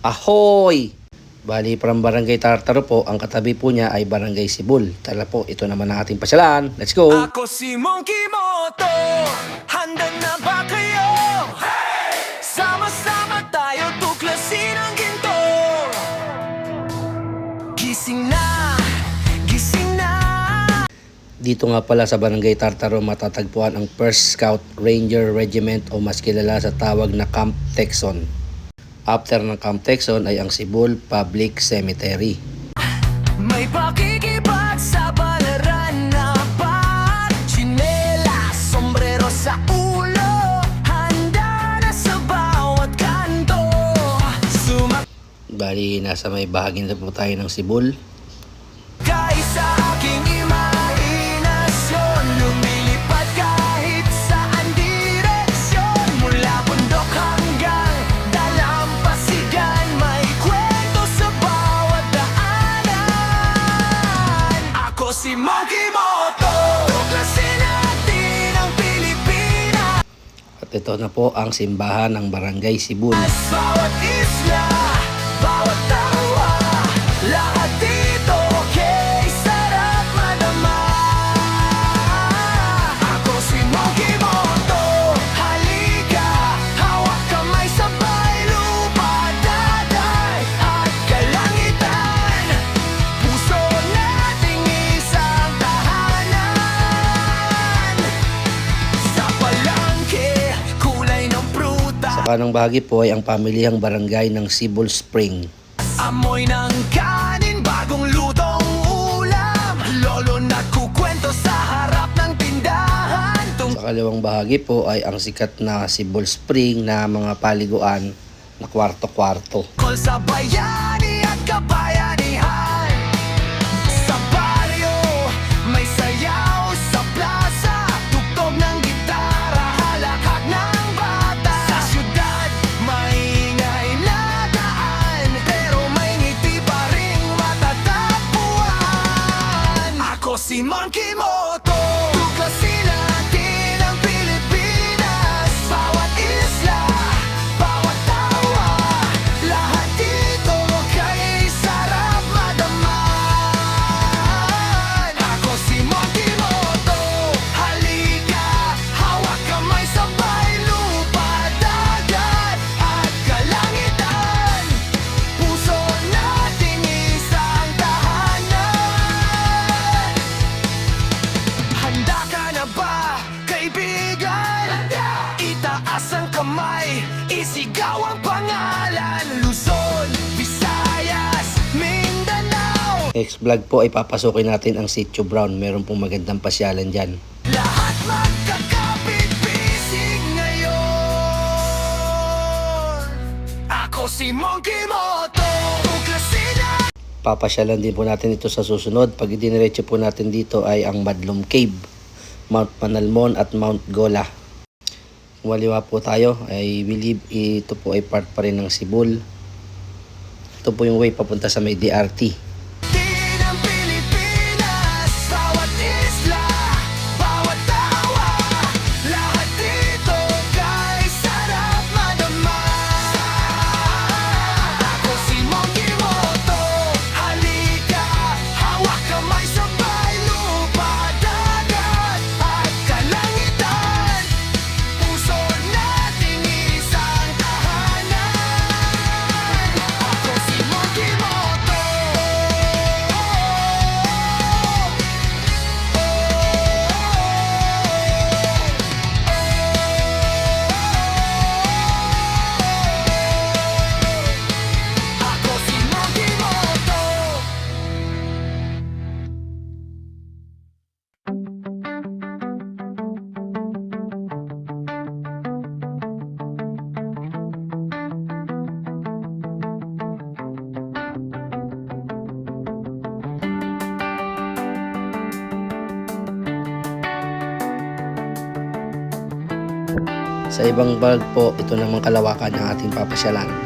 Ahoy! Bali, from Barangay Tartaro po, ang katabi po niya ay Barangay Sibol. Tara po, ito naman ang ating pasyalan. Let's go! Ako si Monkey Moto, handa na ba kayo? Hey! Sama-sama tayo tuklasin ang ginto. Gising na, gising na. Dito nga pala sa Barangay Tartaro matatagpuan ang 1st Scout Ranger Regiment o mas kilala sa tawag na Camp Texon. After ng Camp Texon ay ang Sibol Public Cemetery. May pakikibag sa balaran na bat, tsinelas, sombrero sa ulo, handa na sa bawat kanto. Bali, nasa may bahagi na po tayo ng Sibol. Sumakay sa aking imahinasyon, lumilipad kahit saan direksyon, mula bundok hanggang dalampasigan, may kwento sa bawat daanan. Ako si Monkey Moto, tuklasin natin ang Pilipinas. At ito na po ang simbahan ng Barangay Sibol. Bawat isla, bawat tawa, lahat dito kay sarap madama. Ako si Monkey Moto, halika, hawak kamay sabay, lupa, dagat at kalangitan, puso nating isang tahanan. Sa palengke, kulay ng prutas, Sa kanang bahagi po ay ang pamilihang barangay ng Sibol Spring. amoy ng kanin, bagong lutong ulam, lolo nagkukwento sa harap ng tindahan. Sa kaliwang bahagi po ay ang sikat na Sibol Spring na mga paliguan na kwarto-kwarto. Tungkol sa bayani at kabayanihan, sa baryo may sayaw, sa plaza tugtog ng gitara, halakhak ng bata. Sa syudad maingay na daan, pero may ngiti pa ring matatagpuan. Ako si Monkey Moto, tuklasin natin ang Pilipinas. Bawat isla, bawat tawa, lahat dito kay sarap madaman. Ako si Monkey Moto, halika, hawak kamay sabay, lupa, dagat at kalangitan, puso nating isang tahanan. Handa ka na ba, kaibigan? Itaas ang kamay, isigaw ang pangalan, Luzon, Visayas, Mindanao. Next vlog po ay papasukin natin ang Sitio Brown. Meron pong magandang pasyalan dyan. Lahat magkakapit-bisig ngayon. Ako si Monkey Moto, tuklasin na. Papasyalan din po natin ito sa susunod. Pag idiniretso po natin dito ay ang Madlum Cave, Mount Panalmon at Mount Gola. Kung waliwa po tayo, I believe ito po ay part pa rin ng Sibol. Ito po yung way papunta sa may DRT. Din ang Pilipinas, bawat isla, bawat tawa, lahat dito kay sarap madama. Ako si Monkey Moto, halika, hawak kamay sabay, lupa, dagat at kalangitan, puso nating isang tahanan. Ako si Monkey Moto. Ako si Monkey Moto. Sa ibang vlog po, ito namang kalawakan ng ating papasyalan.